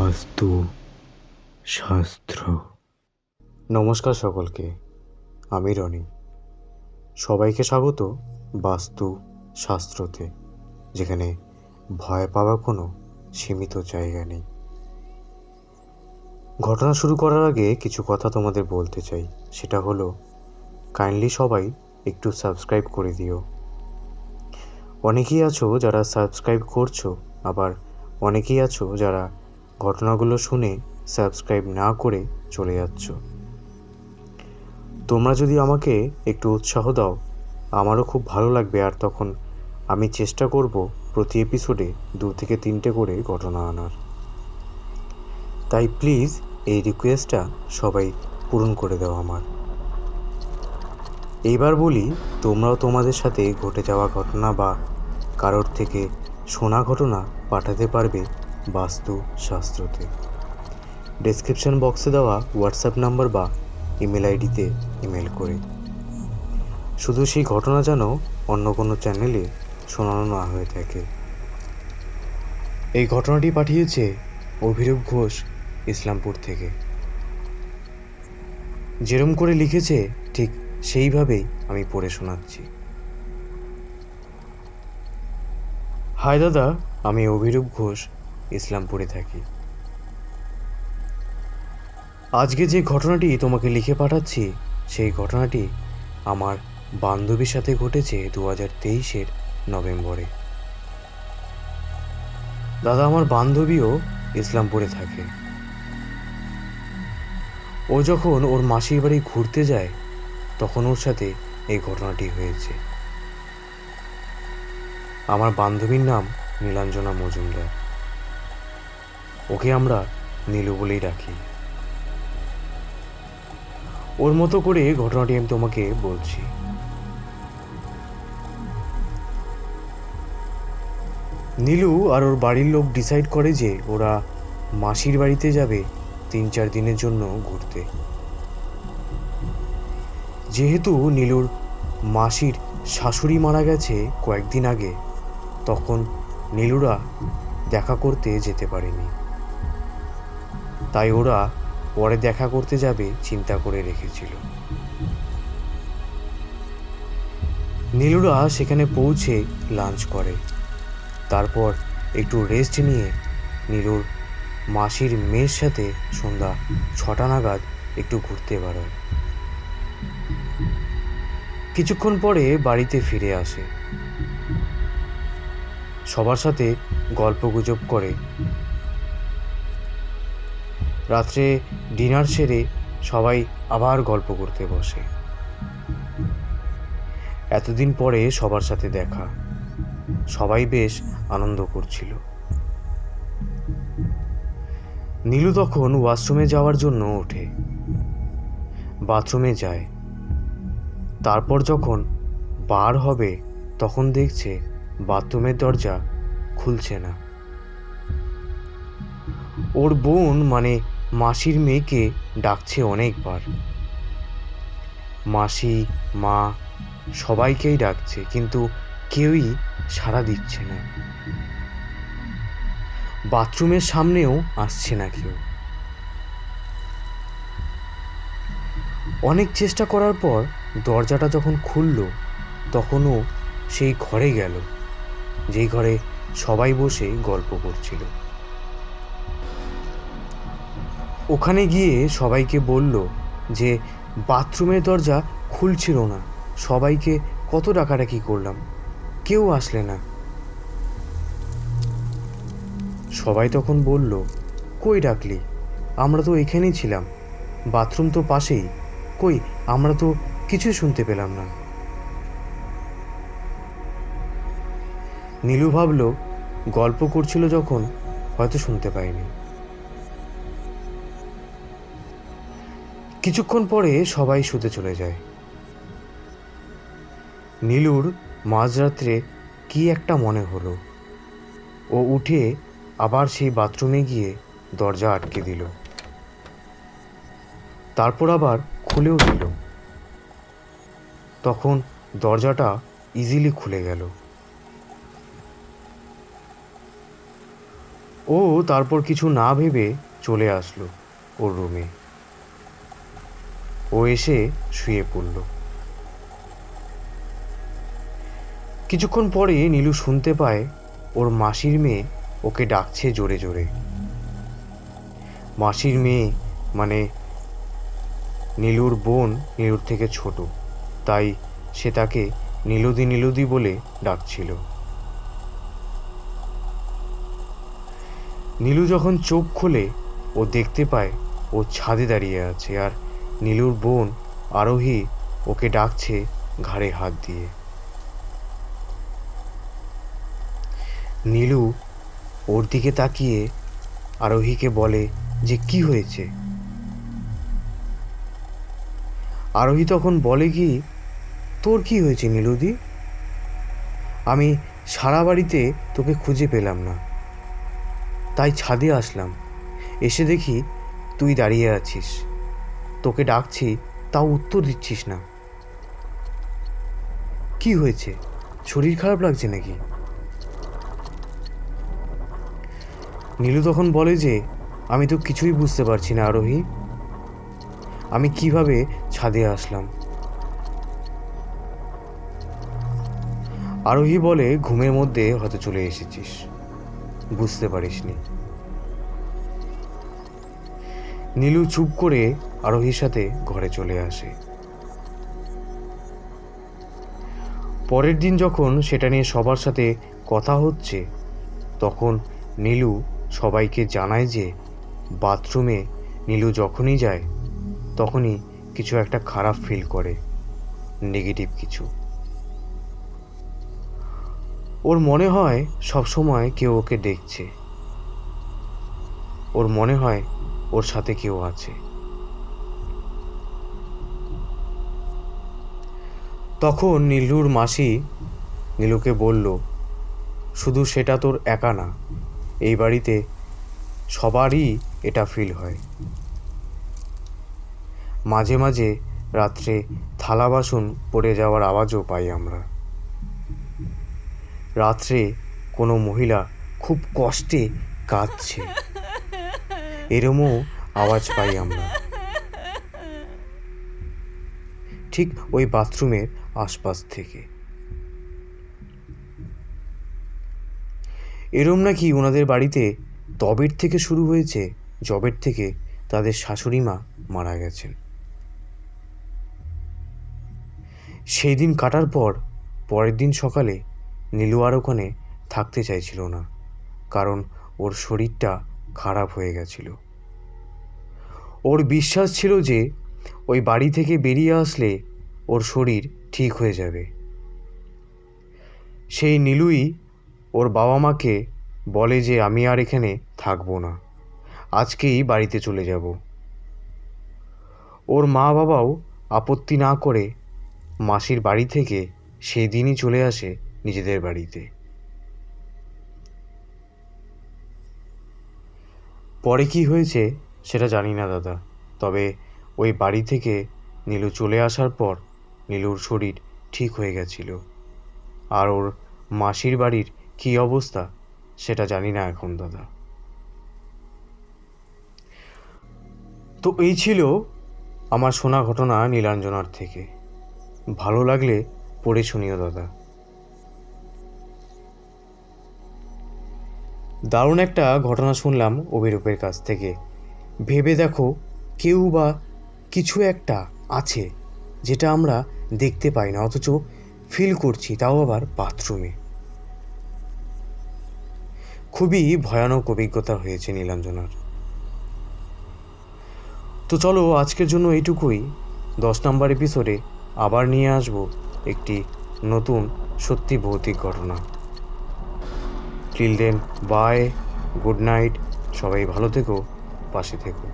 বাস্তু শাস্ত্র। নমস্কার সকলকে, আমি রনি। সবাইকে স্বাগত বাস্তু শাস্ত্রতে, যেখানে ভয় পাওয়ার কোনো সীমিত জায়গা নেই। ঘটনা শুরু করার আগে কিছু কথা তোমাদের বলতে চাই। সেটা হলো, কাইন্ডলি সবাই একটু সাবস্ক্রাইব করে দিও। অনেকেই আছো যারা সাবস্ক্রাইব করছো, আবার অনেকেই আছো যারা ঘটনাগুলো শুনে সাবস্ক্রাইব না করে চলে যাচ্ছ। তোমরা যদি আমাকে একটু উৎসাহ দাও, আমারও খুব ভালো লাগবে। আর তখন আমি চেষ্টা করব প্রতি এপিসোডে 2 থেকে 3টে করে ঘটনা আনার। তাই প্লিজ এই রিকোয়েস্টটা সবাই পূরণ করে দাও আমার। এইবার বলি, তোমরাও তোমাদের সাথে ঘটে যাওয়া ঘটনা বা কারোর থেকে শোনা ঘটনা পাঠাতে পারবে বাস্তু শাস্ত্রতে। ডেসক্রিপশন বক্সে দেওয়া হোয়াটসঅ্যাপ নাম্বার বা ইমেল আইডিতে ইমেল করে। শুধু সেই ঘটনা যেন অন্য কোনো চ্যানেলে শোনানো না হয়ে থাকে। এই ঘটনাটি পাঠিয়েছে অভিরূপ ঘোষ, ইসলামপুর থেকে। যেরম করে লিখেছে ঠিক সেইভাবেই আমি পড়ে শোনাচ্ছি। হাই দাদা, আমি অভিরূপ ঘোষ, ইসলামপুরে থাকি। আজকে যে ঘটনাটি তোমাকে লিখে পাঠাচ্ছি, সেই ঘটনাটি আমার বান্ধবীর সাথে ঘটেছে 2023-এর নভেম্বরে। দাদা, আমার বান্ধবীও ইসলামপুরে থাকে। ও যখন ওর মাসির বাড়ি ঘুরতে যায়, তখন ওর সাথে এই ঘটনাটি হয়েছে। আমার বান্ধবীর নাম নীলাঞ্জনা মজুমদার। ওকে আমরা নীলু বলেই ডাকি। ওর মতো করে ঘটনাটি আমি তোমাকে বলছি। নীলু আর ওর বাড়ির লোক ডিসাইড করে যে ওরা মাসির বাড়িতে যাবে 3-4 দিনের জন্য ঘুরতে। যেহেতু নীলুর মাসির শাশুড়ি মারা গেছে কয়েকদিন আগে, তখন নীলুরা দেখা করতে যেতে পারেনি। তাই ওরা পরে দেখা করতে যাবে চিন্তা করে রেখেছিল। নীলুরা সেখানে পৌঁছে লাঞ্চ করে। তারপর একটু রেস্ট নিয়ে নীলুর মাসির মেয়ের সাথে সন্ধ্যা 6টা নাগাদ একটু ঘুরতে বেরোয়। কিছুক্ষণ পরে বাড়িতে ফিরে আসে। সবার সাথে গল্পগুজব করে। রাত্রে ডিনার সেরে সবাই আবার গল্প করতে বসে। এতদিন পরে সবার সাথে দেখা, সবাই বেশ আনন্দ করছিল। নীলু তখন ওয়াশরুমে যাওয়ার জন্য ওঠে, বাথরুমে যায়। তারপর যখন বার হবে, তখন দেখছে বাথরুমের দরজা খুলছে না। ওর বোন মানে মাসির মেয়েকে ডাকছে অনেকবার। মাসি, মা সবাইকেই ডাকছে, কিন্তু কেউই সাড়া দিচ্ছে না। বাথরুমের সামনেও আসছে না কেউ। অনেক চেষ্টা করার পর দরজাটা যখন খুলল, তখনও সেই ঘরে গেল, যেই ঘরে সবাই বসে গল্প করছিল। ওখানে গিয়ে সবাইকে বলল যে বাথরুমের দরজা খুলছিল না, সবাইকে কত ডাকাডাকি করলাম, কেউ আসলে না। সবাই তখন বলল, কই ডাকলি? আমরা তো এখানেই ছিলাম, বাথরুম তো পাশেই, কই আমরা তো কিছুই শুনতে পেলাম না। নীলু ভাবল, গল্প করছিল যখন হয়তো শুনতে পায়নি। কিছুক্ষণ পরে সবাই শুতে চলে যায়। নীলুর মাঝরাত্রে কি একটা মনে হলো। ও উঠে আবার সেই বাথরুমে গিয়ে দরজা আটকে দিল। তারপর আবার খুলেও দিল। তখন দরজাটা ইজিলি খুলে গেল। ও ও তারপর কিছু না ভেবে চলে আসলো ওর রুমে। ও এসে শুয়ে পড়ল। কিছুক্ষণ পরে নীলু শুনতে পায় ওর মাসির মেয়ে ওকে ডাকছে জোরে জোরে। মাসির মেয়ে মানে নীলুর বোন, নীলুর থেকে ছোট, তাই সে তাকে নীলুদি নীলুদি বলে ডাকছিল। নীলু যখন চোখ খোলে ও দেখতে পায় ও ছাদে দাঁড়িয়ে আছে, আর নীলুর বোন আরোহী ওকে ডাকছে ঘাড়ে হাত দিয়ে। নীলু ওর দিকে তাকিয়ে আরোহীকে বলে যে কি হয়েছে। আরোহী তখন বলে কি, তোর কি হয়েছে নীলুদি? আমি সারা বাড়িতে তোকে খুঁজে পেলাম না, তাই ছাদে আসলাম। এসে দেখি তুই দাঁড়িয়ে আছিস, তোকে ডাকছি তাও উত্তর দিচ্ছিস না। কি হয়েছে, শরীর খারাপ লাগছে নাকি? নীলু তখন বলে যে আমি তো কিছুই বুঝতে পারছি না আরোহী, আমি কিভাবে ছাদে আসলাম। আরোহী বলে ঘুমের মধ্যে হয়তো চলে এসেছিস, বুঝতে পারিসনি। নীলু চুপ করে আরোহীর সাথে ঘরে চলে আসে। পরের দিন যখন সেটা নিয়ে সবার সাথে কথা হচ্ছে, তখন নীলু সবাইকে জানায় যে বাথরুমে নীলু যখনই যায় তখনই কিছু একটা খারাপ ফিল করে, নেগেটিভ কিছু। ওর মনে হয় সবসময় কেউ ওকে দেখছে, ওর মনে হয় ওর সাথে কেউ আছে। তখন নীলুর মাসি নীলুকে বলল, শুধু সেটা তোর একা না, এই বাড়িতে সবারই এটা ফিল হয়। মাঝে মাঝে রাত্রে থালা বাসন পড়ে যাওয়ার আওয়াজও পাই আমরা। রাত্রে কোনো মহিলা খুব কষ্টে কাঁদছে, এরমও আওয়াজ পাই আমরা, ঠিক ওই বাথরুমের আশপাশ থেকে। এরম নাকি ওনাদের বাড়িতে তবের থেকে শুরু হয়েছে, জবের থেকে তাদের শাশুড়ি মা মারা গেছেন। সেই দিন কাটার পর পরের দিন সকালে নীলু আর ওখানে থাকতে চাইছিল না, কারণ ওর শরীরটা খারাপ হয়ে গেছিল। ওর বিশ্বাস ছিল যে ওই বাড়ি থেকে বেরিয়ে আসলে ওর শরীর ঠিক হয়ে যাবে। সেই নীলুই ওর বাবা মাকে বলে যে আমি আর এখানে থাকবো না, আজকেই বাড়িতে চলে যাব। ওর মা বাবাও আপত্তি না করে মাসির বাড়ি থেকে সেই দিনই চলে আসে নিজেদের বাড়িতে। পরে কি হয়েছে সেটা জানি না দাদা, তবে ওই বাড়ি থেকে নীলু চলে আসার পর নীলুর শরীর ঠিক হয়ে গেছিল। আর ওর মাসির বাড়ির কী অবস্থা সেটা জানি না এখন দাদা। তো এই ছিল আমার শোনা ঘটনা নীলাঞ্জনার থেকে। ভালো লাগলে পড়ে শুনিও দাদা। দারুণ একটা ঘটনা শুনলাম অভিরূপের কাছ থেকে। ভেবে দেখো, কেউ বা কিছু একটা আছে যেটা আমরা দেখতে পাই না, অথচ ফিল করছি, তাও আবার বাথরুমে। খুবই ভয়ানক অভিজ্ঞতা হয়েছে নীলাঞ্জনার। তো চলো আজকের জন্য এইটুকুই। 10 নম্বর এপিসোডে আবার নিয়ে আসবো একটি নতুন সত্যি ভৌতিক ঘটনা। Till then bye, good night, সবাই ভালো থেকো, পাশে থেকো।